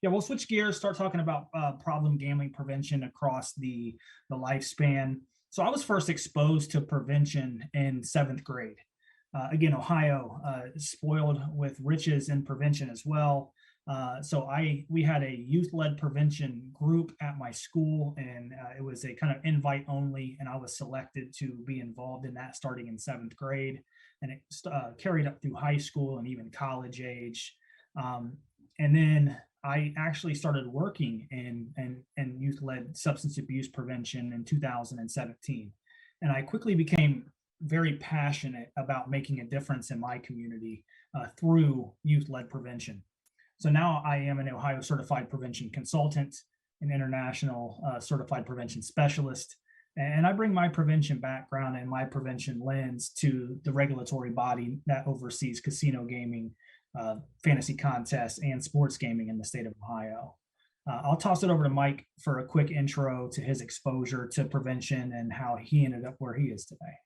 Yeah, we'll switch gears, start talking about problem gambling prevention across the lifespan. So I was first exposed to prevention in seventh grade. Again, Ohio spoiled with riches in prevention as well. So we had a youth-led prevention group at my school, and it was a kind of invite only, and I was selected to be involved in that starting in seventh grade, and it carried up through high school and even college age. And then I actually started working in youth-led substance abuse prevention in 2017, and I quickly became very passionate about making a difference in my community through youth-led prevention. So now I am an Ohio certified prevention consultant, an international certified prevention specialist, and I bring my prevention background and my prevention lens to the regulatory body that oversees casino gaming, fantasy contests, and sports gaming in the state of Ohio. I'll toss it over to Mike for a quick intro to his exposure to prevention and how he ended up where he is today.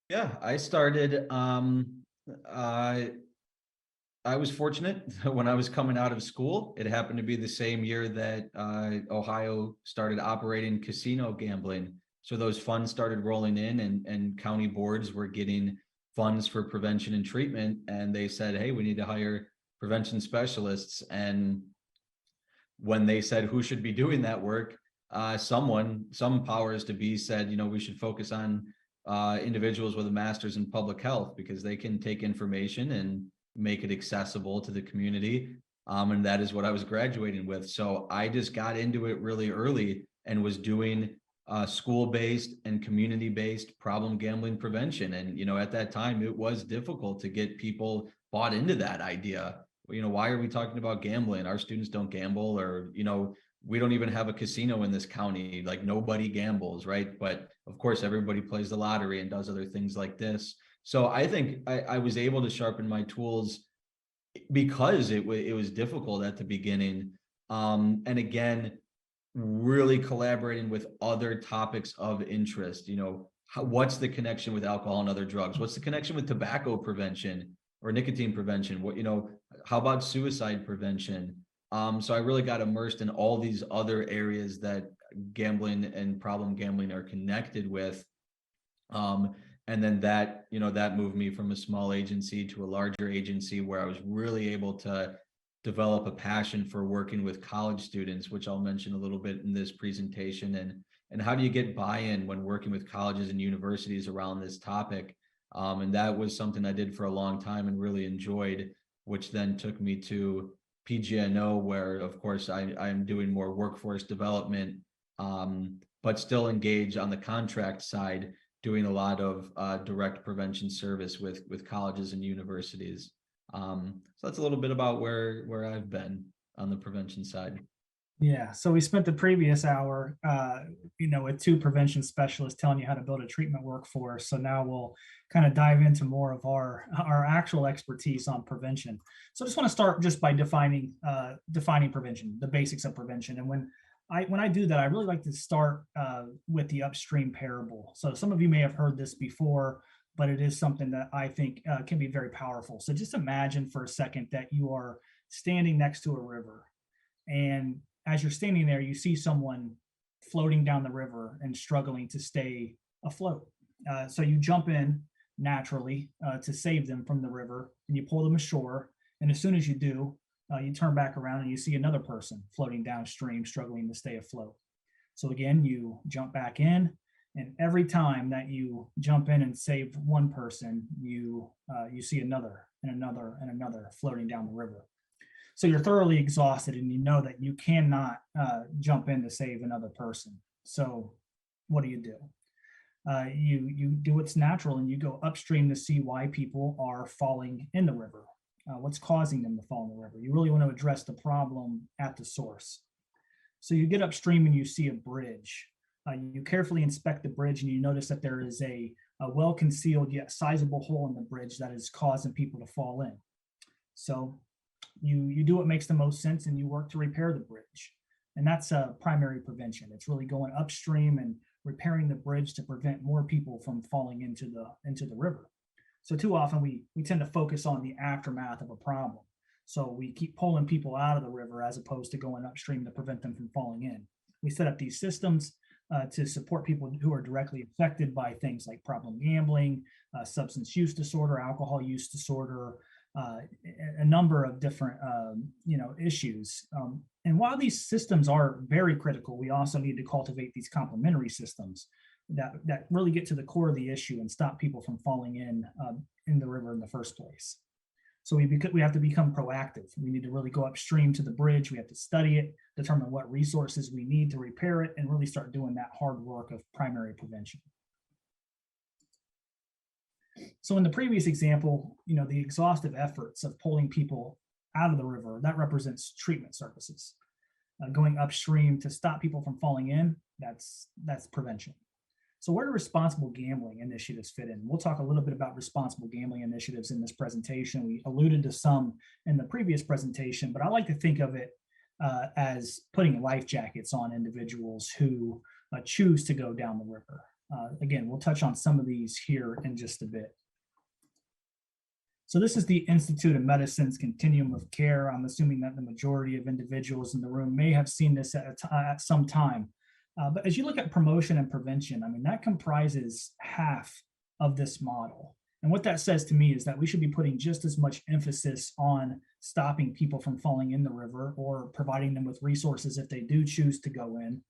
Yeah, I started, I was fortunate when I was coming out of school. It happened to be the same year that Ohio started operating casino gambling. So those funds started rolling in, and county boards were getting funds for prevention and treatment. And they said, hey, we need to hire prevention specialists. And when they said who should be doing that work, some powers to be said, we should focus on individuals with a master's in public health, because they can take information and make it accessible to the community. And that is what I was graduating with. So I just got into it really early and was doing school-based and community-based problem gambling prevention. And, at that time, it was difficult to get people bought into that idea. Why are we talking about gambling? Our students don't gamble, or, we don't even have a casino in this county. Like, nobody gambles, right? But of course, everybody plays the lottery and does other things like this. So I think I was able to sharpen my tools because it was difficult at the beginning. And again, really collaborating with other topics of interest. What's the connection with alcohol and other drugs? What's the connection with tobacco prevention or nicotine prevention? How about suicide prevention? So I really got immersed in all these other areas that gambling and problem gambling are connected with. And then that moved me from a small agency to a larger agency, where I was really able to develop a passion for working with college students, which I'll mention a little bit in this presentation. And how do you get buy-in when working with colleges and universities around this topic? And that was something I did for a long time and really enjoyed, which then took me to PGNO, where, of course, I'm doing more workforce development, but still engage on the contract side, doing a lot of direct prevention service with colleges and universities. So that's a little bit about where I've been on the prevention side. Yeah, so we spent the previous hour, with two prevention specialists telling you how to build a treatment workforce. So now we'll kind of dive into more of our actual expertise on prevention. So I just want to start just by defining prevention, the basics of prevention. And when I do that, I really like to start with the upstream parable. So some of you may have heard this before, but it is something that I think can be very powerful. So just imagine for a second that you are standing next to a river, and as you're standing there, you see someone floating down the river and struggling to stay afloat. So you jump in naturally to save them from the river, and you pull them ashore. And as soon as you do, you turn back around and you see another person floating downstream, struggling to stay afloat. So again, you jump back in, and every time that you jump in and save one person, you see another and another and another floating down the river. So you're thoroughly exhausted, and you know that you cannot jump in to save another person. So what do? You do what's natural, and you go upstream to see why people are falling in the river. What's causing them to fall in the river? You really want to address the problem at the source. So you get upstream and you see a bridge. You carefully inspect the bridge, and you notice that there is a well-concealed yet sizable hole in the bridge that is causing people to fall in. So you do what makes the most sense, and you work to repair the bridge. And that's primary prevention. It's really going upstream and repairing the bridge to prevent more people from falling into the river. So too often we tend to focus on the aftermath of a problem. So we keep pulling people out of the river as opposed to going upstream to prevent them from falling in. We set up these systems to support people who are directly affected by things like problem gambling, substance use disorder, alcohol use disorder, a number of different issues. And while these systems are very critical, we also need to cultivate these complementary systems that really get to the core of the issue and stop people from falling in the river in the first place. So we have to become proactive. We need to really go upstream to the bridge. We have to study it, determine what resources we need to repair it, and really start doing that hard work of primary prevention. So in the previous example, the exhaustive efforts of pulling people out of the river, that represents treatment services. Going upstream to stop people from falling in, that's prevention. So where do responsible gambling initiatives fit in? We'll talk a little bit about responsible gambling initiatives in this presentation. We alluded to some in the previous presentation, but I like to think of it as putting life jackets on individuals who choose to go down the river. Again, we'll touch on some of these here in just a bit. So this is the Institute of Medicine's continuum of care. I'm assuming that the majority of individuals in the room may have seen this at some time. But as you look at promotion and prevention, I mean, that comprises half of this model. And what that says to me is that we should be putting just as much emphasis on stopping people from falling in the river or providing them with resources if they do choose to go in,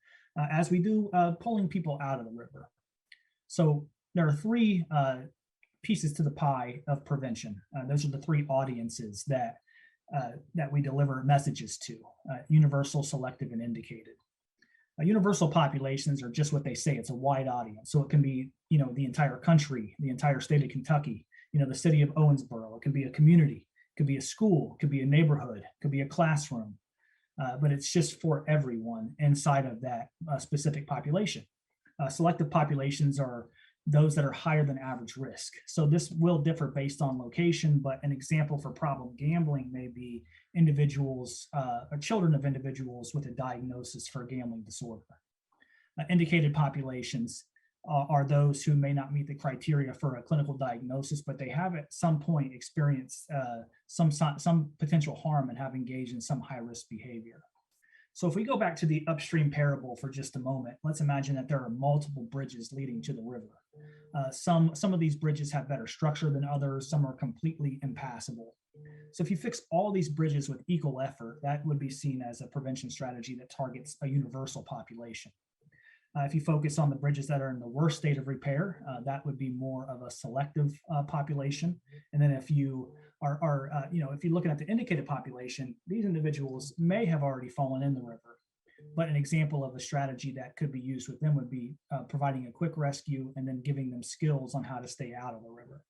as we do pulling people out of the river. So there are three pieces to the pie of prevention. Those are the three audiences that we deliver messages to: universal, selective, and indicated. Universal populations are just what they say. It's a wide audience. So it can be, the entire country, the entire state of Kentucky, the city of Owensboro. It could be a community, it could be a school, it could be a neighborhood, it could be a classroom. But it's just for everyone inside of that specific population. Selective populations are those that are higher than average risk. So this will differ based on location, but an example for problem gambling may be individuals or children of individuals with a diagnosis for a gambling disorder. Indicated populations are those who may not meet the criteria for a clinical diagnosis, but they have at some point experienced some potential harm and have engaged in some high-risk behavior. So if we go back to the upstream parable for just a moment, let's imagine that there are multiple bridges leading to the river. Some of these bridges have better structure than others. Some are completely impassable. So if you fix all these bridges with equal effort, that would be seen as a prevention strategy that targets a universal population. If you focus on the bridges that are in the worst state of repair, that would be more of a selective population. And then if you if you're looking at the indicated population, these individuals may have already fallen in the river. But an example of a strategy that could be used with them would be providing a quick rescue and then giving them skills on how to stay out of the river.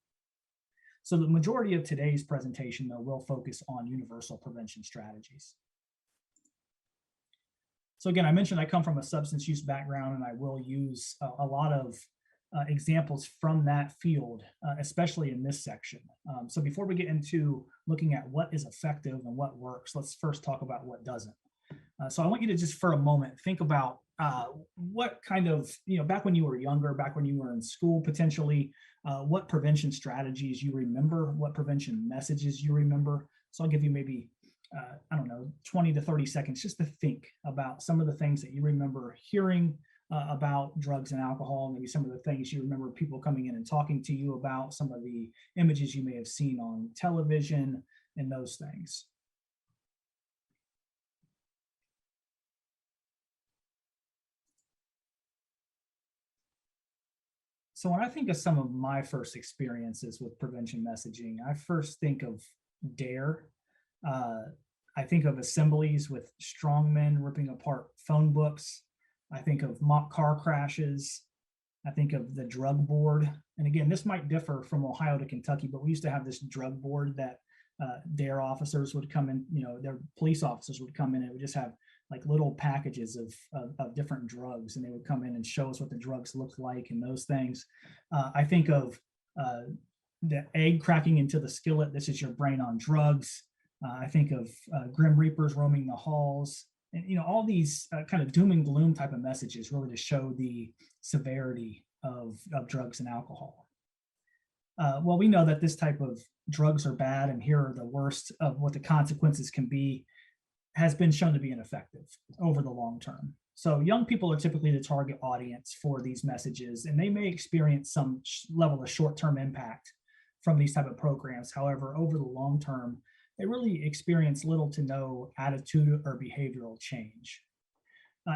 So the majority of today's presentation, though, will focus on universal prevention strategies. So again, I mentioned I come from a substance use background, and I will use a lot of examples from that field, especially in this section. So before we get into looking at what is effective and what works, let's first talk about what doesn't. So I want you to just for a moment think about what kind of, back when you were younger, back when you were in school potentially, what prevention strategies you remember, what prevention messages you remember. So I'll give you maybe 20 to 30 seconds just to think about some of the things that you remember hearing about drugs and alcohol, maybe some of the things you remember people coming in and talking to you about, some of the images you may have seen on television, and those things. So when I think of some of my first experiences with prevention messaging, I first think of DARE. I think of assemblies with strongmen ripping apart phone books. I think of mock car crashes. I think of the drug board. And again, this might differ from Ohio to Kentucky, but we used to have this drug board that DARE officers would come in, their police officers would come in and would just have like little packages of different drugs, and they would come in and show us what the drugs looked like and those things. I think of the egg cracking into the skillet. This is your brain on drugs. I think of Grim Reapers roaming the halls, and all these kind of doom and gloom type of messages, really to show the severity of drugs and alcohol. Well, we know that this type of drugs are bad, and here are the worst of what the consequences can be, has been shown to be ineffective over the long term. So young people are typically the target audience for these messages, and they may experience some level of short-term impact from these type of programs. However, over the long term, they really experience little to no attitude or behavioral change.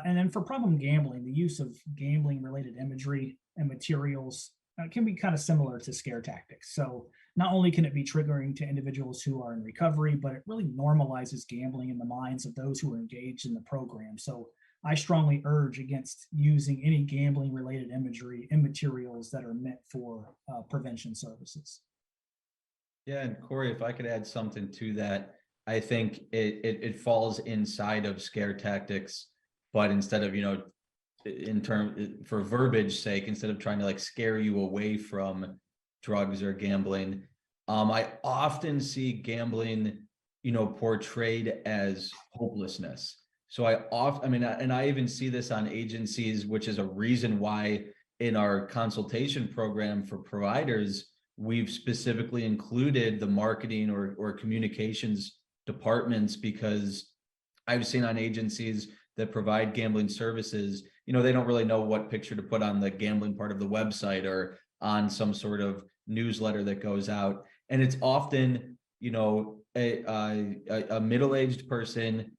And then for problem gambling, the use of gambling related imagery and materials can be kind of similar to scare tactics. So not only can it be triggering to individuals who are in recovery, but it really normalizes gambling in the minds of those who are engaged in the program. So I strongly urge against using any gambling related imagery and materials that are meant for prevention services. Yeah, and Corey, if I could add something to that, I think it falls inside of scare tactics, but instead of, in term for verbiage sake, instead of trying to like scare you away from drugs or gambling, I often see gambling, portrayed as hopelessness. So and I even see this on agencies, which is a reason why in our consultation program for providers, we've specifically included the marketing or communications departments, because I've seen on agencies that provide gambling services, they don't really know what picture to put on the gambling part of the website or on some sort of newsletter that goes out. And it's often, a middle-aged person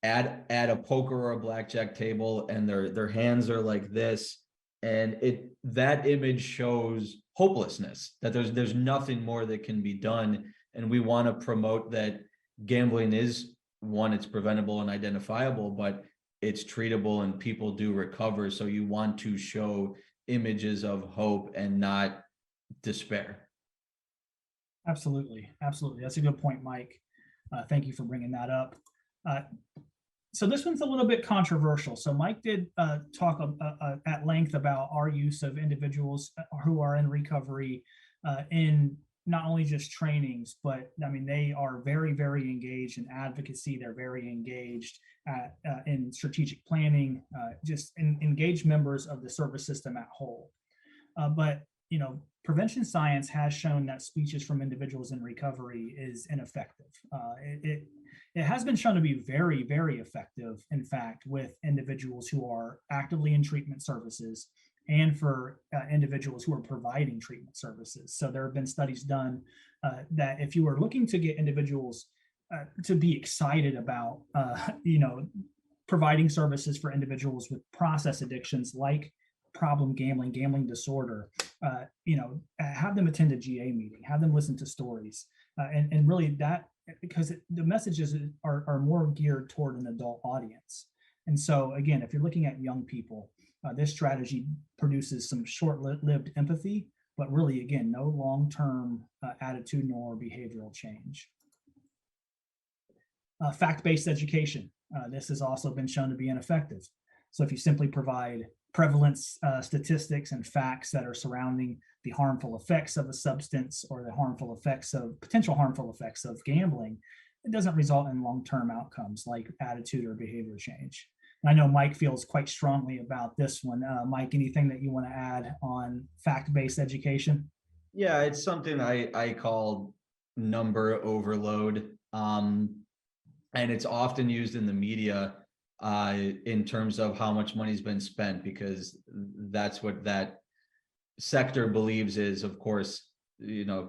at a poker or a blackjack table, and their hands are like this. And that image shows hopelessness, that there's nothing more that can be done. And we want to promote that gambling is, one, it's preventable and identifiable, but it's treatable and people do recover. So you want to show images of hope and not despair. Absolutely. Absolutely. That's a good point, Mike. Thank you for bringing that up. So this one's a little bit controversial. So Mike did talk at length about our use of individuals who are in recovery in not only just trainings, but I mean, they are very, very engaged in advocacy. They're very engaged in strategic planning, just engaged members of the service system at whole. But prevention science has shown that speeches from individuals in recovery is ineffective. It has been shown to be very, very effective, in fact, with individuals who are actively in treatment services and for individuals who are providing treatment services. So there have been studies done that if you are looking to get individuals to be excited about, providing services for individuals with process addictions like problem gambling disorder, have them attend a GA meeting, have them listen to stories, and really that, because the messages are more geared toward an adult audience. And so again, if you're looking at young people, this strategy produces some short-lived empathy, but really, again, no long-term attitudinal or behavioral change. Fact-based education. This has also been shown to be ineffective. So if you simply provide prevalence statistics and facts that are surrounding the harmful effects of a substance or the potential harmful effects of gambling, it doesn't result in long-term outcomes like attitude or behavior change. And I know Mike feels quite strongly about this one. Mike, anything that you want to add on fact-based education? Yeah, it's something I call number overload. And it's often used in the media in terms of how much money's been spent, because that's what that sector believes is, of course,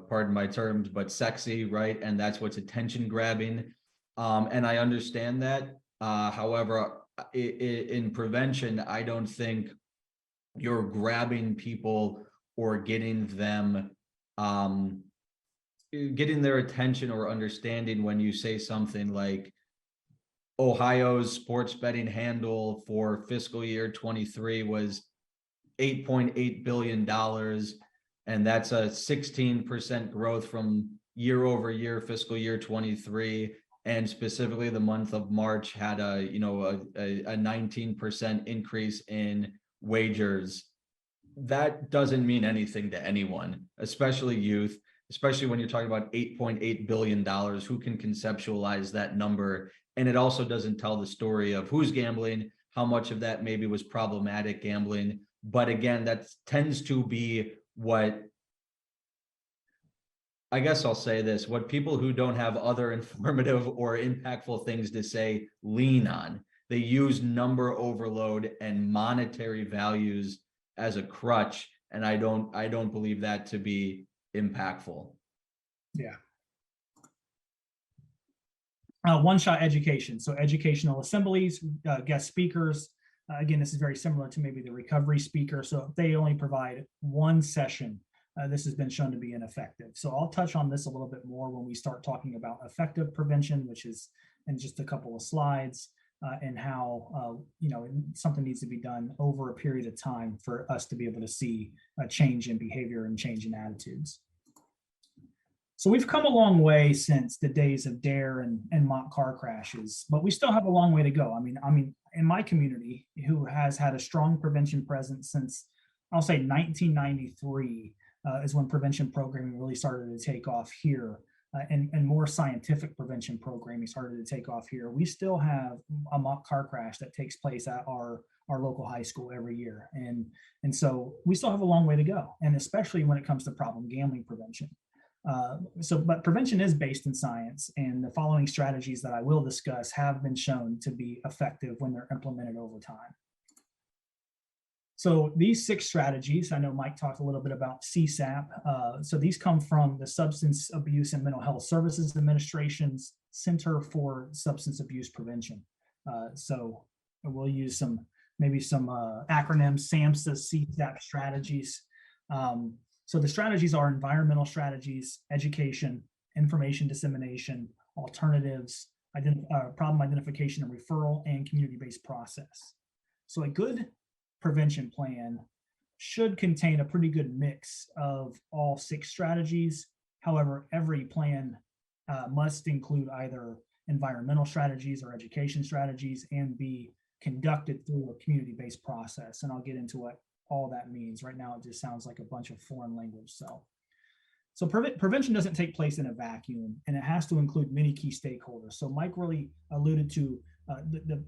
pardon my terms, but sexy, right? And that's what's attention grabbing. And I understand that. However, in prevention, I don't think you're grabbing people or getting them, getting their attention or understanding when you say something like, Ohio's sports betting handle for fiscal year 23 was $8.8 billion. And that's a 16% growth from year over year, fiscal year 23. And specifically the month of March had a 19% increase in wagers. That doesn't mean anything to anyone, especially youth, especially when you're talking about $8.8 billion. Who can conceptualize that number? And it also doesn't tell the story of who's gambling, how much of that maybe was problematic gambling. But again, that tends to be what I guess I'll say this, what people who don't have other informative or impactful things to say lean on. They use number overload and monetary values as a crutch. And I don't believe that to be impactful. Yeah. One-shot education. So educational assemblies, guest speakers. Again, this is very similar to maybe the recovery speaker. So if they only provide one session, this has been shown to be ineffective. So I'll touch on this a little bit more when we start talking about effective prevention, which is in just a couple of slides, and how something needs to be done over a period of time for us to be able to see a change in behavior and change in attitudes. So we've come a long way since the days of DARE and mock car crashes, but we still have a long way to go. I mean, in my community, who has had a strong prevention presence since, I'll say 1993, is when prevention programming really started to take off here, and more scientific prevention programming started to take off here. We still have a mock car crash that takes place at our local high school every year. And so we still have a long way to go, and especially when it comes to problem gambling prevention. But prevention is based in science, and the following strategies that I will discuss have been shown to be effective when they're implemented over time. So these 6 strategies, I know Mike talked a little bit about CSAP. So these come from the Substance Abuse and Mental Health Services Administration's Center for Substance Abuse Prevention. So we'll use some acronyms, SAMHSA, CSAP strategies. So the strategies are environmental strategies, education, information dissemination, alternatives, problem identification and referral, and community-based process. So a good prevention plan should contain a pretty good mix of all 6 strategies. However, every plan must include either environmental strategies or education strategies and be conducted through a community-based process. And I'll get into what all that means. Right now, it just sounds like a bunch of foreign language. So prevention doesn't take place in a vacuum, and it has to include many key stakeholders. So Mike really alluded to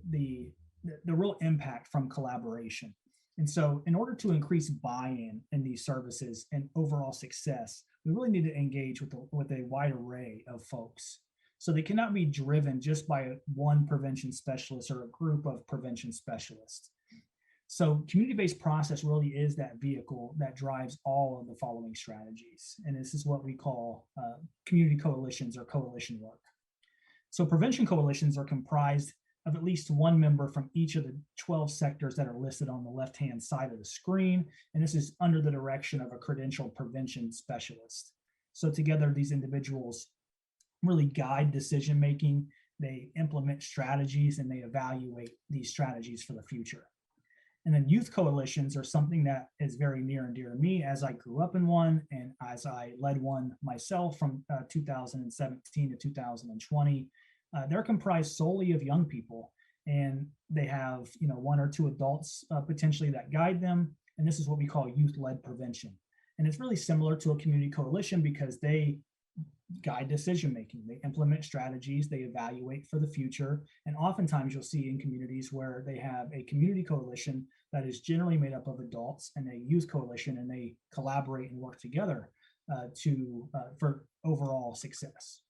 the real impact from collaboration. And so in order to increase buy-in in these services and overall success, we really need to engage with a wide array of folks. So they cannot be driven just by one prevention specialist or a group of prevention specialists. So community-based process really is that vehicle that drives all of the following strategies. And this is what we call community coalitions or coalition work. So prevention coalitions are comprised of at least one member from each of the 12 sectors that are listed on the left-hand side of the screen. And this is under the direction of a credentialed prevention specialist. So together, these individuals really guide decision-making, they implement strategies, and they evaluate these strategies for the future. And then youth coalitions are something that is very near and dear to me, as I grew up in one and as I led one myself from 2017 to 2020. They're comprised solely of young people, and they have 1 or 2 adults potentially that guide them. And this is what we call youth-led prevention. And it's really similar to a community coalition because they guide decision making, they implement strategies, they evaluate for the future. And oftentimes you'll see in communities where they have a community coalition that is generally made up of adults and a youth coalition, and they collaborate and work together for overall success.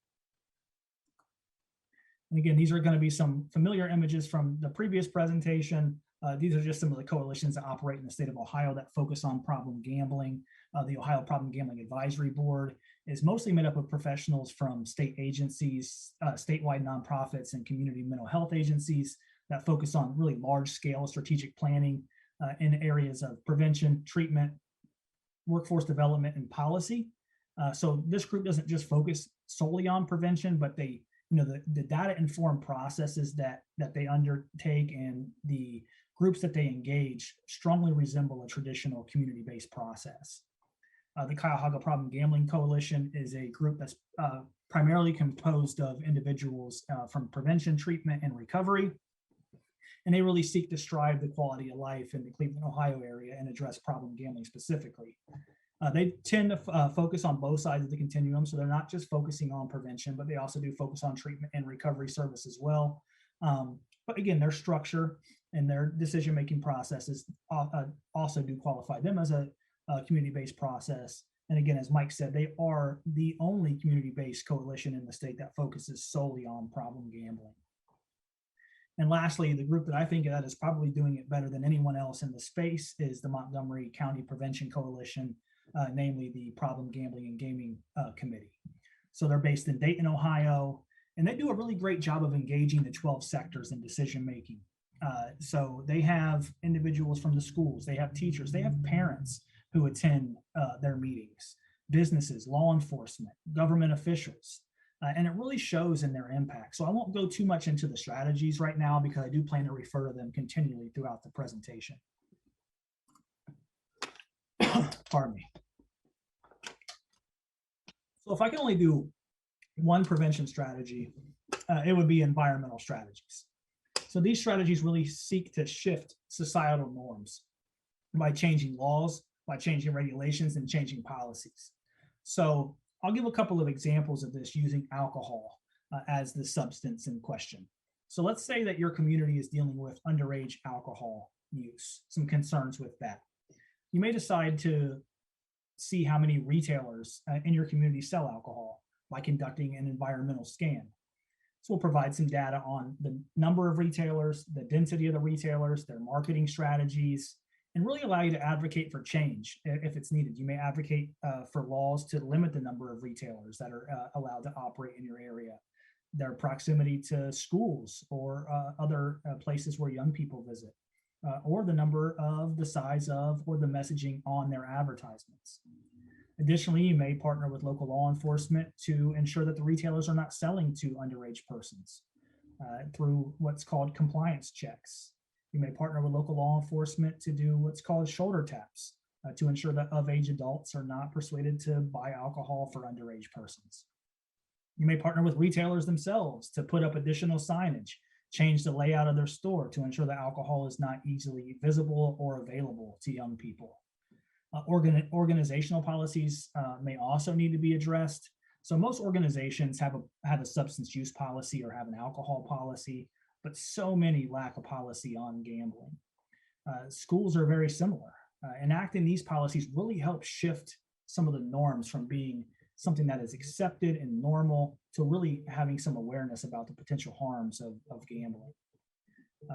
And again, these are going to be some familiar images from the previous presentation. These are just some of the coalitions that operate in the state of Ohio that focus on problem gambling. The Ohio Problem Gambling Advisory Board is mostly made up of professionals from state agencies, statewide nonprofits, and community mental health agencies that focus on really large-scale strategic planning in areas of prevention, treatment, workforce development, and policy. So this group doesn't just focus solely on prevention, but they, the data-informed processes that they undertake and the groups that they engage strongly resemble a traditional community-based process. The Cuyahoga Problem Gambling Coalition is a group that's primarily composed of individuals from prevention, treatment, and recovery. And they really seek to strive the quality of life in the Cleveland, Ohio area and address problem gambling specifically. They tend to focus on both sides of the continuum. So they're not just focusing on prevention, but they also do focus on treatment and recovery service as well. But again, their structure and their decision-making processes also do qualify them as a community-based process. And again, as Mike said, they are the only community-based coalition in the state that focuses solely on problem gambling. And lastly, the group that I think that is probably doing it better than anyone else in the space is the Montgomery County Prevention Coalition, namely the Problem Gambling and Gaming Committee. So they're based in Dayton, Ohio, and they do a really great job of engaging the 12 sectors in decision making. So they have individuals from the schools, they have teachers, they have parents who attend their meetings, businesses, law enforcement, government officials, and it really shows in their impact. So I won't go too much into the strategies right now because I do plan to refer to them continually throughout the presentation. Pardon me. So if I can only do one prevention strategy, it would be environmental strategies. So these strategies really seek to shift societal norms by changing laws, by changing regulations, and changing policies. So I'll give a couple of examples of this using alcohol as the substance in question. So let's say that your community is dealing with underage alcohol use, some concerns with that. You may decide to see how many retailers in your community sell alcohol by conducting an environmental scan. So we'll provide some data on the number of retailers, the density of the retailers, their marketing strategies, and really allow you to advocate for change if it's needed. You may advocate for laws to limit the number of retailers that are allowed to operate in your area, their proximity to schools or other places where young people visit, or the number of, the size of, or the messaging on their advertisements. Additionally, you may partner with local law enforcement to ensure that the retailers are not selling to underage persons through what's called compliance checks. You may partner with local law enforcement to do what's called shoulder taps to ensure that of-age adults are not persuaded to buy alcohol for underage persons. You may partner with retailers themselves to put up additional signage, change the layout of their store to ensure that alcohol is not easily visible or available to young people. Organizational policies may also need to be addressed. So most organizations have a substance use policy or have an alcohol policy, but so many lack a policy on gambling. Schools are very similar. Enacting these policies really helps shift some of the norms from being something that is accepted and normal to really having some awareness about the potential harms of gambling.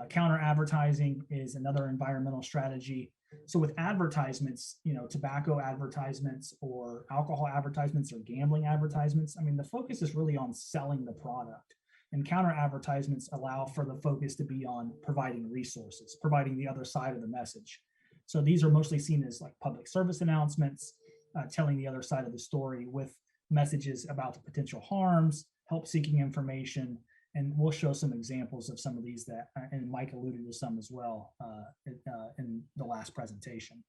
Counter advertising is another environmental strategy. So with advertisements, tobacco advertisements or alcohol advertisements or gambling advertisements, I mean, the focus is really on selling the product. And counter advertisements allow for the focus to be on providing resources, providing the other side of the message. So these are mostly seen as like public service announcements, telling the other side of the story with messages about the potential harms, help seeking information, and we'll show some examples of some of these that, and Mike alluded to some as well in the last presentation.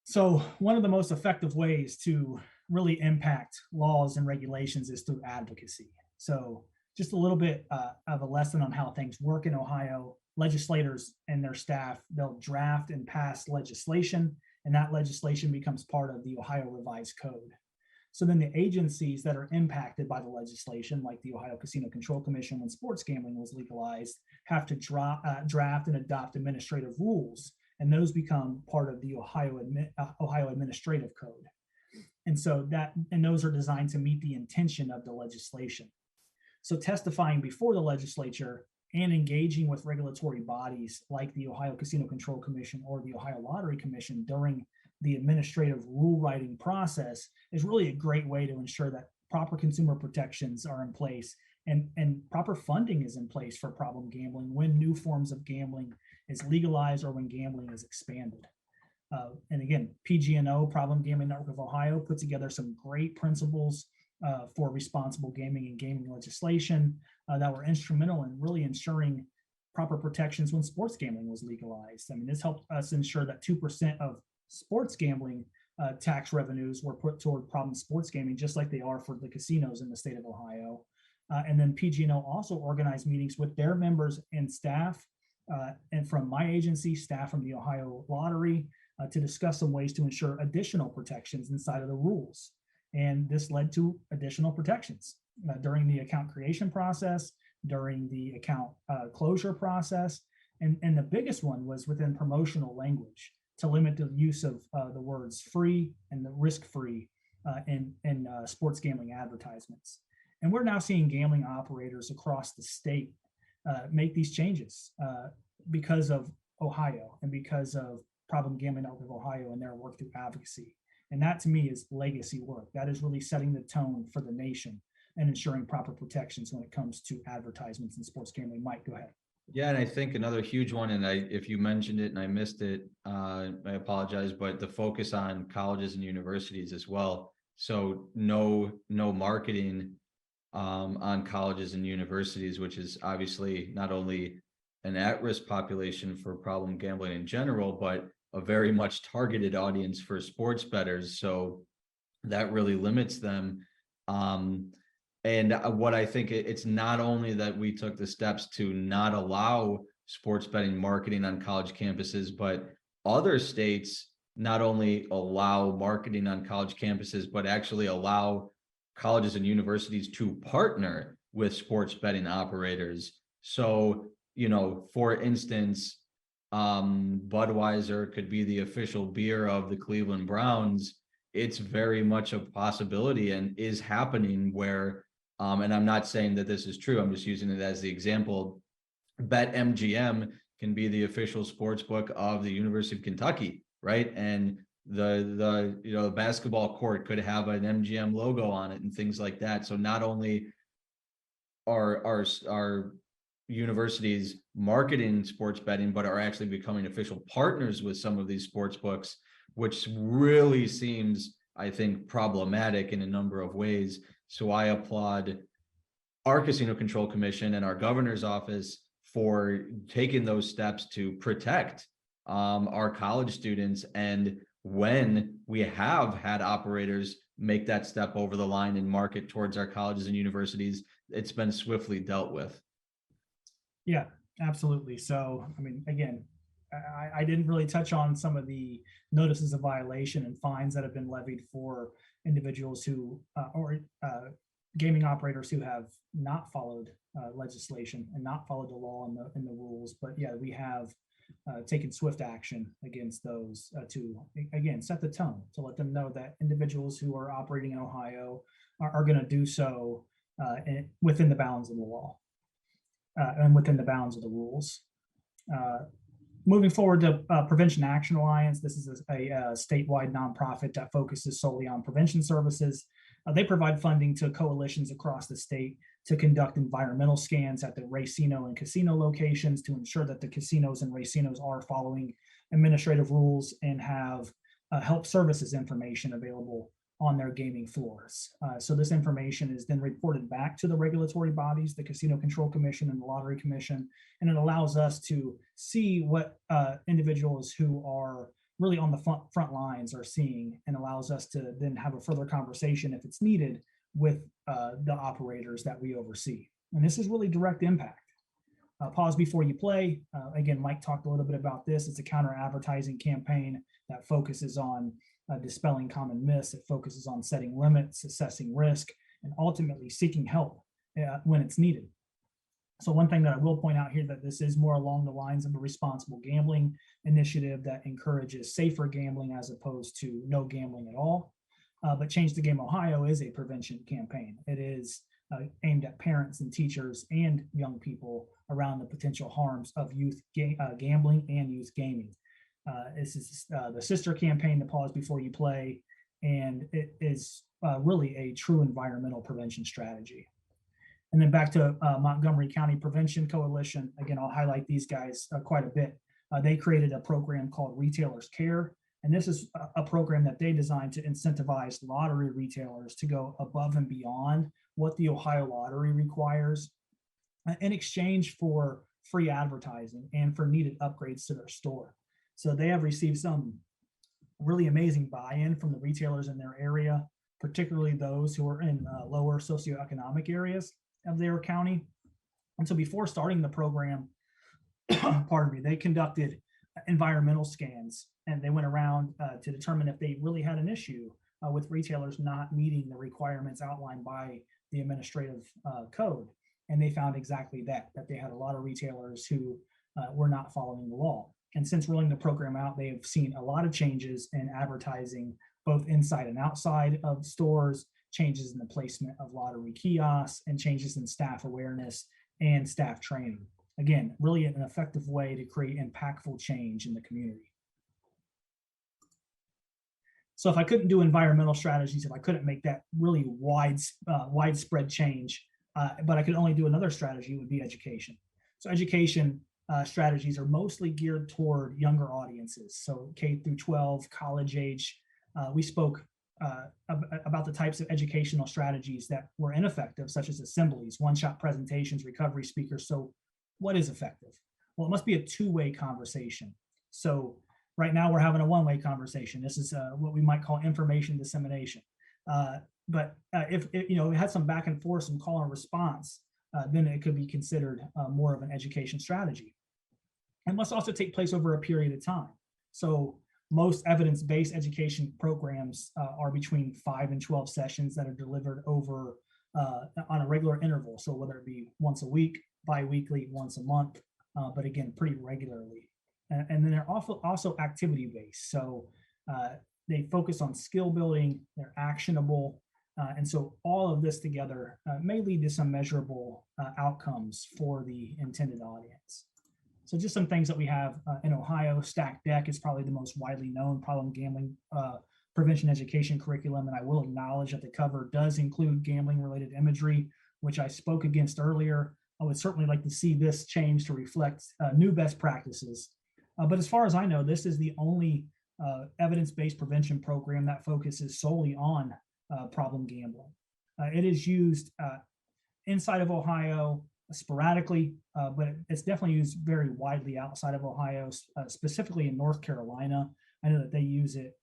So one of the most effective ways to really impact laws and regulations is through advocacy. So just a little bit of a lesson on how things work in Ohio. Legislators and their staff, they'll draft and pass legislation, and that legislation becomes part of the Ohio Revised Code. So then the agencies that are impacted by the legislation, like the Ohio Casino Control Commission when sports gambling was legalized, have to draft and adopt administrative rules, and those become part of the Ohio Administrative Code. And so those are designed to meet the intention of the legislation. So testifying before the legislature and engaging with regulatory bodies like the Ohio Casino Control Commission or the Ohio Lottery Commission during the administrative rule writing process is really a great way to ensure that proper consumer protections are in place and proper funding is in place for problem gambling when new forms of gambling is legalized or when gambling is expanded. And again, PG&O, Problem Gambling Network of Ohio, put together some great principles for responsible gaming and gaming legislation that were instrumental in really ensuring proper protections when sports gambling was legalized. I mean, this helped us ensure that 2% of sports gambling tax revenues were put toward problem sports gaming, just like they are for the casinos in the state of Ohio. And then PG&O also organized meetings with their members and staff, and from my agency, staff from the Ohio Lottery, to discuss some ways to ensure additional protections inside of the rules. And this led to additional protections during the account creation process, during the account closure process. And the biggest one was within promotional language to limit the use of the words free and the risk-free in sports gambling advertisements. And we're now seeing gambling operators across the state make these changes because of Ohio and because of Problem Gambling Network of Ohio and their work through advocacy. And that to me is legacy work. That is really setting the tone for the nation and ensuring proper protections when it comes to advertisements in sports gambling. Mike, go ahead. Yeah, and I think another huge one, and if you mentioned it and I missed it, I apologize, but the focus on colleges and universities as well. So no marketing on colleges and universities, which is obviously not only an at-risk population for problem gambling in general, but a very much targeted audience for sports bettors. So that really limits them. And what I think it's not only that we took the steps to not allow sports betting marketing on college campuses, but other states not only allow marketing on college campuses, but actually allow colleges and universities to partner with sports betting operators. So, for instance, Budweiser could be the official beer of the Cleveland Browns. It's very much a possibility and is happening where, and I'm not saying that this is true, I'm just using it as the example, BetMGM can be the official sports book of the University of Kentucky, right? And the basketball court could have an MGM logo on it and things like that. So not only are universities marketing sports betting, but are actually becoming official partners with some of these sports books, which really seems, I think, problematic in a number of ways. So I applaud our Casino Control Commission and our governor's office for taking those steps to protect our college students. And when we have had operators make that step over the line and market towards our colleges and universities, it's been swiftly dealt with. Yeah, absolutely. So, I mean, again, I didn't really touch on some of the notices of violation and fines that have been levied for individuals who or gaming operators who have not followed legislation and not followed the law and the rules. But yeah, we have taken swift action against those to, again, set the tone, to let them know that individuals who are operating in Ohio are going to do so within the bounds of the law and within the bounds of the rules. Moving forward to Prevention Action Alliance, this is a statewide nonprofit that focuses solely on prevention services. They provide funding to coalitions across the state to conduct environmental scans at the racino and casino locations to ensure that the casinos and racinos are following administrative rules and have health services information available on their gaming floors. So this information is then reported back to the regulatory bodies, the Casino Control Commission and the Lottery Commission, and it allows us to see what individuals who are really on the front lines are seeing, and allows us to then have a further conversation if it's needed with the operators that we oversee. And this is really direct impact. Pause before you play. Again, Mike talked a little bit about this. It's a counter-advertising campaign that focuses on dispelling common myths. It focuses on setting limits, assessing risk, and ultimately seeking help when it's needed. So one thing that I will point out here, that this is more along the lines of a responsible gambling initiative that encourages safer gambling as opposed to no gambling at all. But Change the Game Ohio is a prevention campaign. It is aimed at parents and teachers and young people around the potential harms of youth gambling and youth gaming. This is the sister campaign, the Pause Before You Play, and it is really a true environmental prevention strategy. And then back to Montgomery County Prevention Coalition. Again, I'll highlight these guys quite a bit. They created a program called Retailers Care. And this is a program that they designed to incentivize lottery retailers to go above and beyond what the Ohio Lottery requires in exchange for free advertising and for needed upgrades to their store. So they have received some really amazing buy-in from the retailers in their area, particularly those who are in lower socioeconomic areas of their county. And so before starting the program, pardon me, they conducted environmental scans, and they went around to determine if they really had an issue with retailers not meeting the requirements outlined by the administrative code. And they found exactly that they had a lot of retailers who were not following the law. And since rolling the program out, they have seen a lot of changes in advertising, both inside and outside of stores, changes in the placement of lottery kiosks, and changes in staff awareness and staff training. Again, really an effective way to create impactful change in the community. So if I couldn't do environmental strategies, if I couldn't make that really widespread change, but I could only do another strategy, it would be education. So education strategies are mostly geared toward younger audiences. So K through 12, college age. We spoke about the types of educational strategies that were ineffective, such as assemblies, one-shot presentations, recovery speakers. So what is effective? Well, it must be a two-way conversation. So right now we're having a one-way conversation. This is what we might call information dissemination. But if it had some back and forth, some call and response, then it could be considered more of an education strategy. It must also take place over a period of time. So most evidence-based education programs are between 5 and 12 sessions that are delivered over on a regular interval. So whether it be once a week, bi-weekly, once a month, but again, pretty regularly. And then they're also activity-based. So they focus on skill building, they're actionable. And so all of this together may lead to some measurable outcomes for the intended audience. So just some things that we have in Ohio. Stacked Deck is probably the most widely known problem gambling prevention education curriculum. And I will acknowledge that the cover does include gambling related imagery, which I spoke against earlier. I would certainly like to see this change to reflect new best practices. But as far as I know, this is the only evidence-based prevention program that focuses solely on problem gambling. It is used inside of Ohio sporadically, but it's definitely used very widely outside of Ohio, specifically in North Carolina. I know that they use it,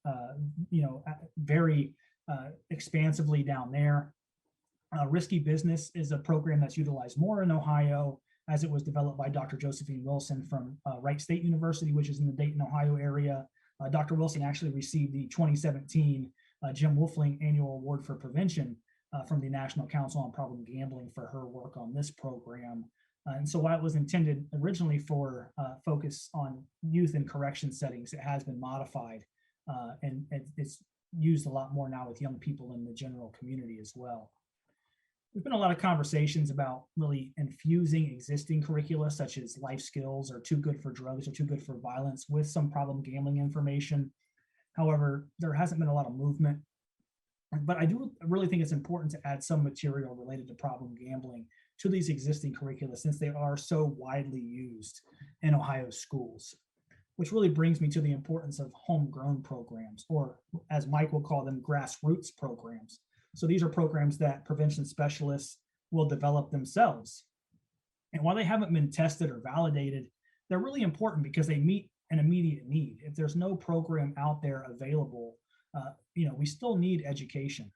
very expansively down there. Risky Business is a program that's utilized more in Ohio, as it was developed by Dr. Josephine Wilson from Wright State University, which is in the Dayton, Ohio area. Dr. Wilson actually received the 2017 Jim Wolfling Annual Award for Prevention from the National Council on Problem Gambling for her work on this program. And so while it was intended originally for focus on youth and correction settings, it has been modified and it's used a lot more now with young people in the general community as well. There's been a lot of conversations about really infusing existing curricula such as life skills or too good for drugs or too good for violence with some problem gambling information. However, there hasn't been a lot of movement. But I do really think it's important to add some material related to problem gambling to these existing curricula since they are so widely used in Ohio schools, which really brings me to the importance of homegrown programs, or as Mike will call them, grassroots programs. So these are programs that prevention specialists will develop themselves. And while they haven't been tested or validated, they're really important because they meet an immediate need. If there's no program out there available, we still need education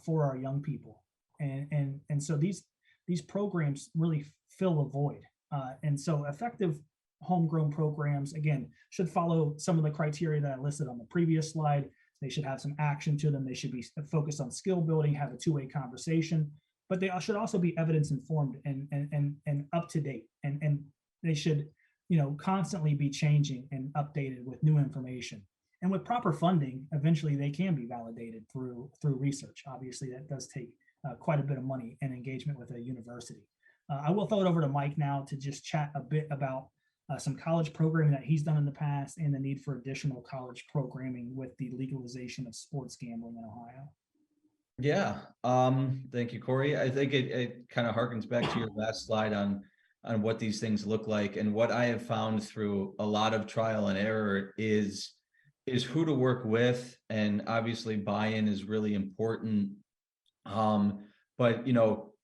for our young people, and so these programs really fill a void. And so effective homegrown programs, again, should follow some of the criteria that I listed on the previous slide. They should have some action to them. They should be focused on skill building, have a two-way conversation, but they should also be evidence informed and up to date. And they should, constantly be changing and updated with new information. And with proper funding, eventually they can be validated through research. Obviously, that does take quite a bit of money and engagement with a university. I will throw it over to Mike now to just chat a bit about some college programming that he's done in the past and the need for additional college programming with the legalization of sports gambling in Ohio. Yeah, thank you, Cory. I think it kind of harkens back to your last slide on what these things look like. And what I have found through a lot of trial and error is who to work with. And obviously buy-in is really important. But,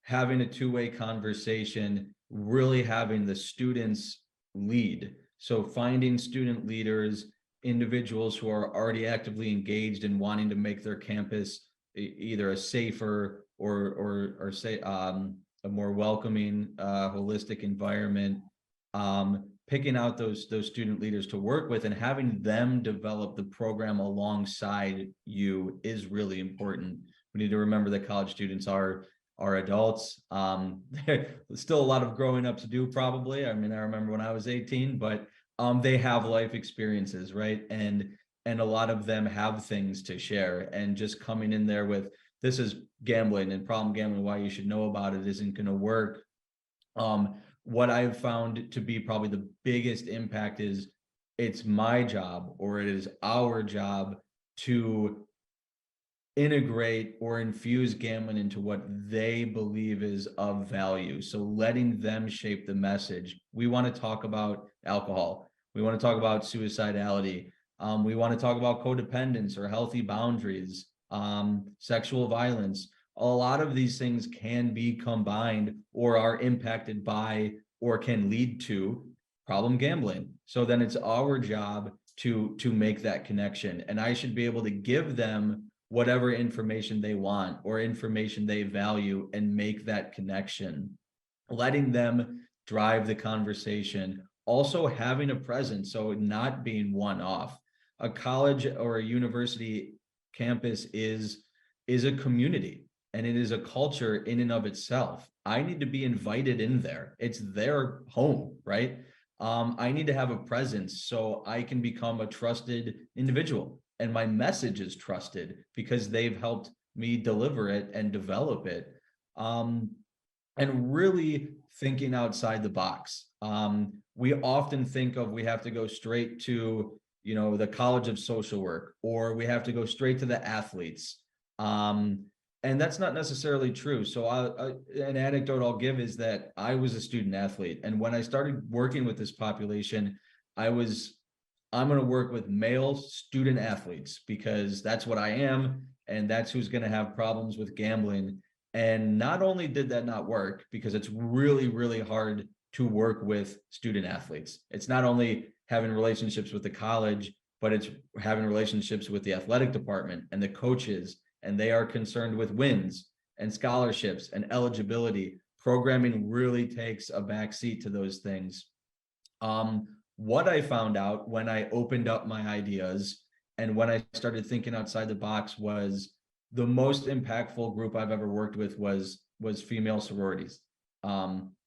having a two-way conversation, really having the students lead. So finding student leaders, individuals who are already actively engaged and wanting to make their campus either a safer or say a more welcoming, holistic environment. Picking out those student leaders to work with and having them develop the program alongside you is really important. We need to remember that college students are adults. There's still a lot of growing up to do, probably. I mean, I remember when I was 18, but they have life experiences, right? And a lot of them have things to share, and just coming in there with, this is gambling and problem gambling, why you should know about it isn't going to work. What I've found to be probably the biggest impact is, it's my job, or it is our job, to integrate or infuse gambling into what they believe is of value. So letting them shape the message. We want to talk about alcohol. We want to talk about suicidality. We want to talk about codependence or healthy boundaries, sexual violence. A lot of these things can be combined or are impacted by or can lead to problem gambling. So then it's our job to make that connection. And I should be able to give them whatever information they want or information they value and make that connection, letting them drive the conversation, also having a presence. So not being one off. A college or a university campus is a community, and it is a culture in and of itself. I need to be invited in there. It's their home, right? I need to have a presence so I can become a trusted individual, and my message is trusted because they've helped me deliver it and develop it. And really thinking outside the box. We often think of, we have to go straight to, the College of Social Work, or we have to go straight to the athletes. And that's not necessarily true. So an anecdote I'll give is that I was a student athlete. And when I started working with this population, I'm going to work with male student athletes because that's what I am. And that's who's going to have problems with gambling. And not only did that not work, because it's really, really hard to work with student athletes. It's not only having relationships with the college, but it's having relationships with the athletic department and the coaches, and they are concerned with wins and scholarships and eligibility. Programming really takes a backseat to those things. What I found out when I opened up my ideas and when I started thinking outside the box was, the most impactful group I've ever worked with was female sororities.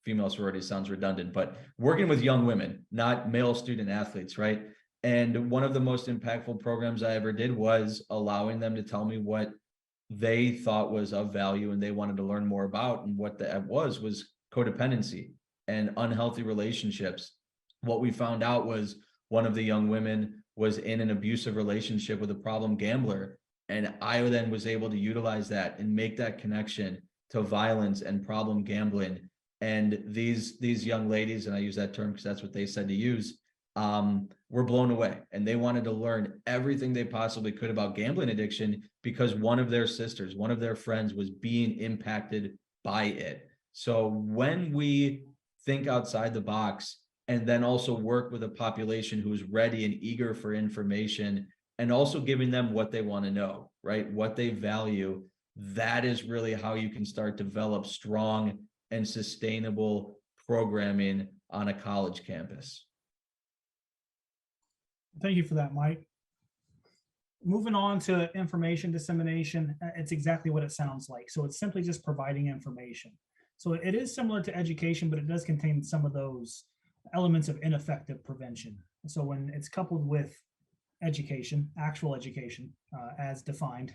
Female sororities sounds redundant, but working with young women, not male student athletes, right? And one of the most impactful programs I ever did was allowing them to tell me what they thought was of value and they wanted to learn more about. And what that was codependency and unhealthy relationships. What we found out was one of the young women was in an abusive relationship with a problem gambler. And I then was able to utilize that and make that connection to violence and problem gambling. And these young ladies, and I use that term because that's what they said to use, were blown away. And they wanted to learn everything they possibly could about gambling addiction because one of their sisters, one of their friends was being impacted by it. So when we think outside the box and then also work with a population who's ready and eager for information, and also giving them what they want to know, right? What they value, that is really how you can start to develop strong and sustainable programming on a college campus. Thank you for that, Mike. Moving on to information dissemination, it's exactly what it sounds like. So it's simply just providing information. So it is similar to education, but it does contain some of those elements of ineffective prevention. So when it's coupled with education, actual education, as defined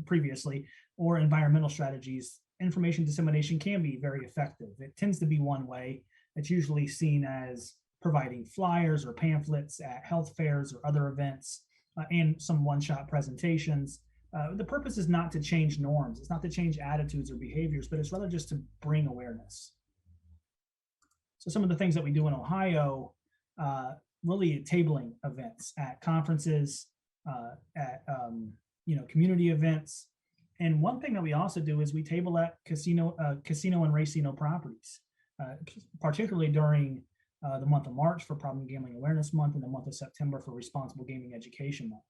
previously, or environmental strategies, information dissemination can be very effective. It tends to be one way. It's usually seen as providing flyers or pamphlets at health fairs or other events, and some one-shot presentations. The purpose is not to change norms. It's not to change attitudes or behaviors, but it's rather just to bring awareness. So some of the things that we do in Ohio, really tabling events at conferences, at community events. And one thing that we also do is we table at casino and racino properties, particularly during the month of March for Problem Gambling Awareness Month and the month of September for Responsible Gaming Education Month.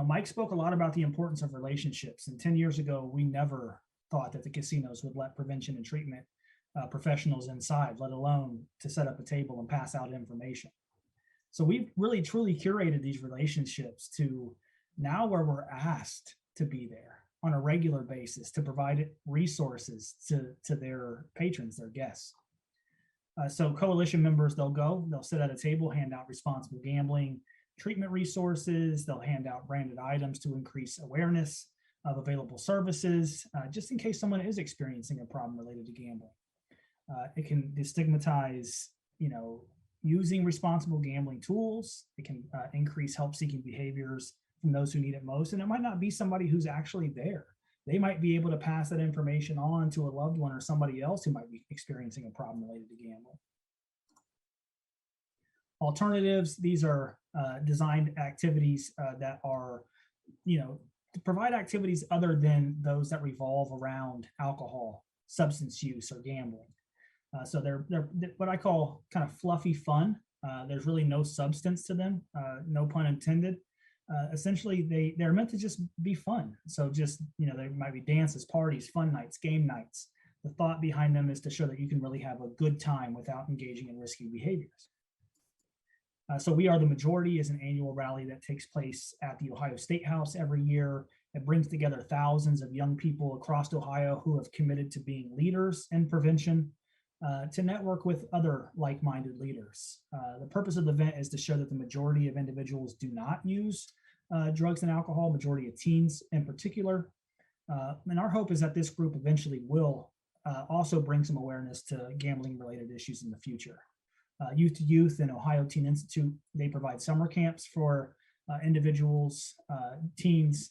Mike spoke a lot about the importance of relationships. And 10 years ago, we never thought that the casinos would let prevention and treatment professionals inside, let alone to set up a table and pass out information. So we've really truly curated these relationships to now where we're asked to be there on a regular basis to provide resources to their patrons, their guests. So coalition members, they'll sit at a table, hand out responsible gambling treatment resources. They'll hand out branded items to increase awareness of available services, just in case someone is experiencing a problem related to gambling. It can destigmatize, using responsible gambling tools. It can increase help-seeking behaviors from those who need it most. And it might not be somebody who's actually there. They might be able to pass that information on to a loved one or somebody else who might be experiencing a problem related to gambling. Alternatives, these are designed activities that are, to provide activities other than those that revolve around alcohol, substance use, or gambling. So they're what I call kind of fluffy fun. There's really no substance to them, no pun intended. Essentially, they're meant to just be fun. So just, there might be dances, parties, fun nights, game nights. The thought behind them is to show that you can really have a good time without engaging in risky behaviors. So We Are the Majority is an annual rally that takes place at the Ohio State House every year. It brings together thousands of young people across Ohio who have committed to being leaders in prevention, to network with other like-minded leaders. The purpose of the event is to show that the majority of individuals do not use drugs and alcohol, majority of teens in particular. And our hope is that this group eventually will also bring some awareness to gambling-related issues in the future. Youth to Youth and Ohio Teen Institute, they provide summer camps for individuals, teens,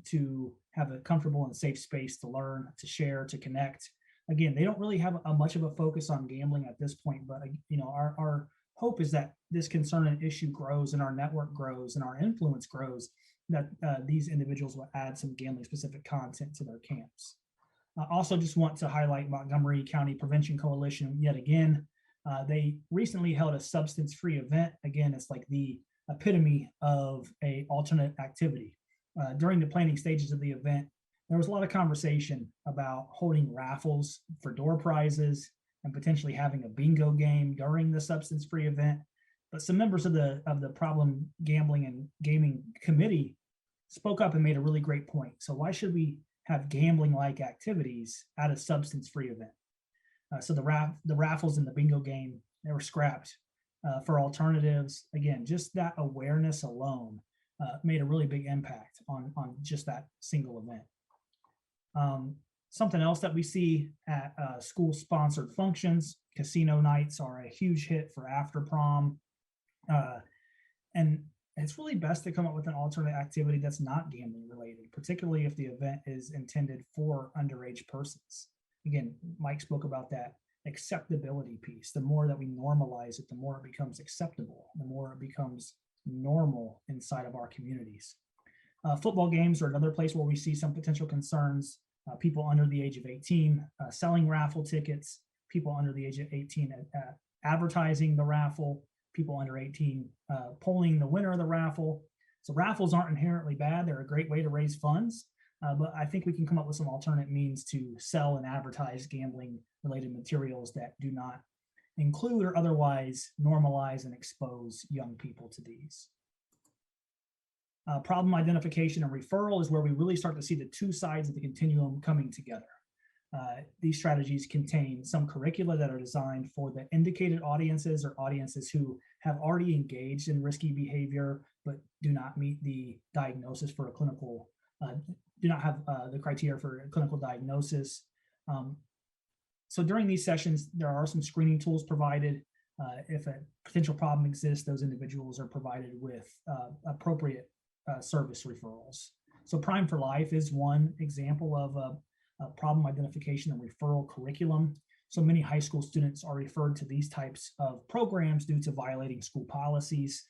to have a comfortable and safe space to learn, to share, to connect. Again, they don't really have much of a focus on gambling at this point, but our hope is that this concern and issue grows and our network grows and our influence grows, that these individuals will add some gambling specific content to their camps. I also just want to highlight Montgomery County Prevention Coalition yet again. They recently held a substance-free event. Again, it's like the epitome of a alternate activity. During the planning stages of the event, there was a lot of conversation about holding raffles for door prizes and potentially having a bingo game during the substance-free event. But some members of the Problem Gambling and Gaming Committee spoke up and made a really great point. So why should we have gambling-like activities at a substance-free event? So the raffles and the bingo game, they were scrapped for alternatives. Again, just that awareness alone made a really big impact on just that single event. Something else that we see at school-sponsored functions, casino nights are a huge hit for after prom. And it's really best to come up with an alternate activity that's not gambling related, particularly if the event is intended for underage persons. Again, Mike spoke about that acceptability piece. The more that we normalize it, the more it becomes acceptable, the more it becomes normal inside of our communities. Football games are another place where we see some potential concerns. People under the age of 18 selling raffle tickets, people under the age of 18 advertising the raffle, people under 18 polling the winner of the raffle. So raffles aren't inherently bad. They're a great way to raise funds. But I think we can come up with some alternate means to sell and advertise gambling related materials that do not include or otherwise normalize and expose young people to these. Problem identification and referral is where we really start to see the two sides of the continuum coming together. These strategies contain some curricula that are designed for the indicated audiences or audiences who have already engaged in risky behavior but do not meet the diagnosis for a clinical do not have the criteria for a clinical diagnosis. So during these sessions, there are some screening tools provided. If a potential problem exists, those individuals are provided with appropriate service referrals. So Prime for Life is one example of a problem identification and referral curriculum. So many high school students are referred to these types of programs due to violating school policies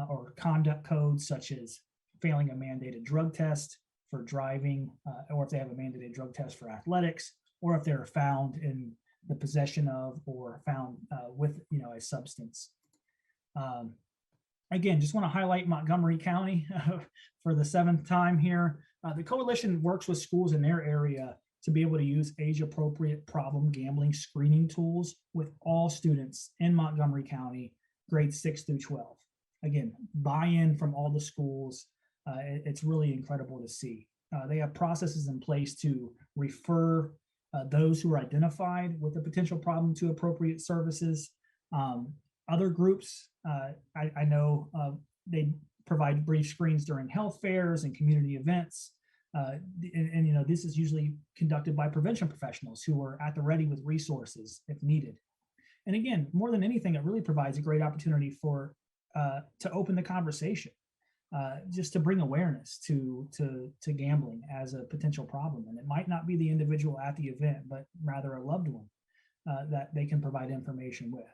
or conduct codes, such as failing a mandated drug test for driving, or if they have a mandated drug test for athletics, or if they're found in the possession of or found with a substance. Again, just want to highlight Montgomery County for the 7th time here. The coalition works with schools in their area to be able to use age-appropriate problem gambling screening tools with all students in Montgomery County, grades 6 through 12. Again, buy-in from all the schools. It's really incredible to see. They have processes in place to refer those who are identified with a potential problem to appropriate services. Other groups, I know they provide brief screens during health fairs and community events. And this is usually conducted by prevention professionals who are at the ready with resources if needed. And again, more than anything, it really provides a great opportunity for to open the conversation, just to bring awareness to gambling as a potential problem. And it might not be the individual at the event, but rather a loved one that they can provide information with.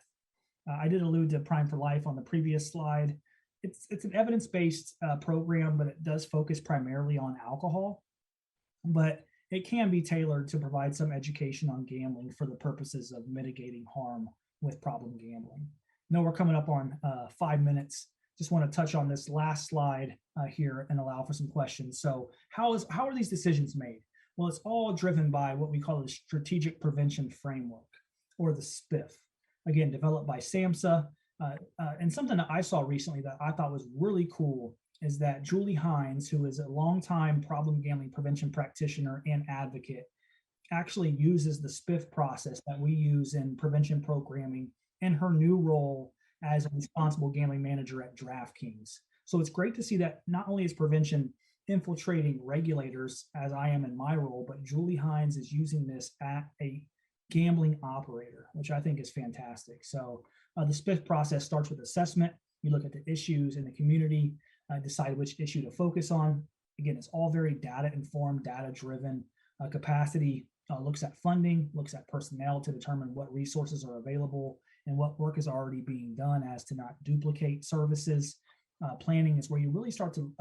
I did allude to Prime for Life on the previous slide. It's an evidence-based program, but it does focus primarily on alcohol. But it can be tailored to provide some education on gambling for the purposes of mitigating harm with problem gambling. I know we're coming up on 5 minutes. Just want to touch on this last slide here and allow for some questions. So how are these decisions made? Well, it's all driven by what we call the Strategic Prevention Framework, or the SPIF. Again, developed by SAMHSA. And something that I saw recently that I thought was really cool is that Julie Hines, who is a longtime problem gambling prevention practitioner and advocate, actually uses the SPIF process that we use in prevention programming in her new role as a responsible gambling manager at DraftKings. So it's great to see that not only is prevention infiltrating regulators, as I am in my role, but Julie Hines is using this at a gambling operator, which I think is fantastic. So the SPIF process starts with assessment. You look at the issues in the community, decide which issue to focus on. Again, it's all very data informed, data driven. Capacity looks at funding, looks at personnel to determine what resources are available and what work is already being done as to not duplicate services. Planning is where you really start to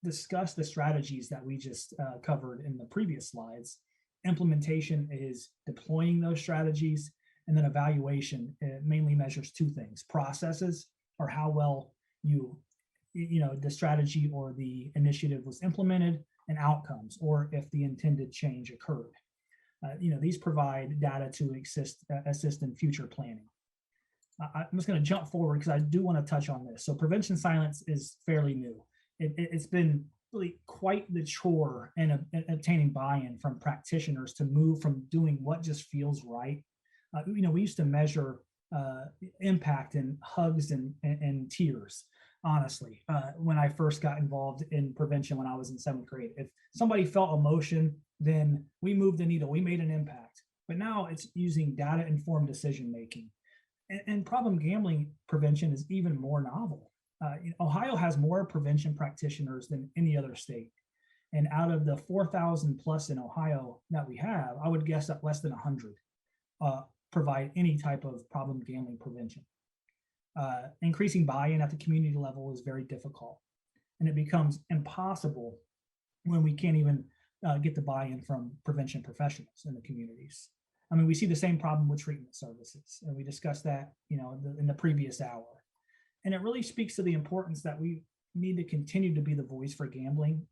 discuss the strategies that we just covered in the previous slides. Implementation is deploying those strategies, and then evaluation mainly measures two things: processes, or how well the strategy or the initiative was implemented, and outcomes, or if the intended change occurred. These provide data to assist in future planning. I'm just going to jump forward because I do want to touch on this. So prevention silence is fairly new. It's been really quite the chore in obtaining buy-in from practitioners to move from doing what just feels right. We used to measure impact in hugs and tears. Honestly, when I first got involved in prevention when I was in 7th grade, if somebody felt emotion, then we moved the needle, we made an impact. But now it's using data-informed decision-making. And problem gambling prevention is even more novel. Ohio has more prevention practitioners than any other state. And out of the 4,000 plus in Ohio that we have, I would guess that less than 100 provide any type of problem gambling prevention. Increasing buy-in at the community level is very difficult. And it becomes impossible when we can't even get the buy-in from prevention professionals in the communities. I mean, we see the same problem with treatment services, and we discussed that, in the previous hour. And it really speaks to the importance that we need to continue to be the voice for gambling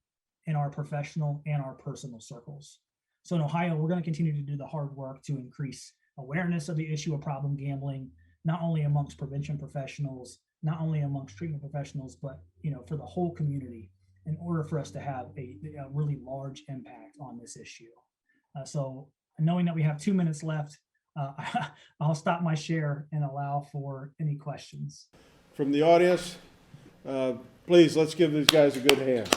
in our professional and our personal circles. So in Ohio, we're going to continue to do the hard work to increase awareness of the issue of problem gambling, not only amongst prevention professionals, not only amongst treatment professionals, but for the whole community, in order for us to have a really large impact on this issue. So knowing that we have 2 minutes left, I'll stop my share and allow for any questions. From the audience, please, let's give these guys a good hand.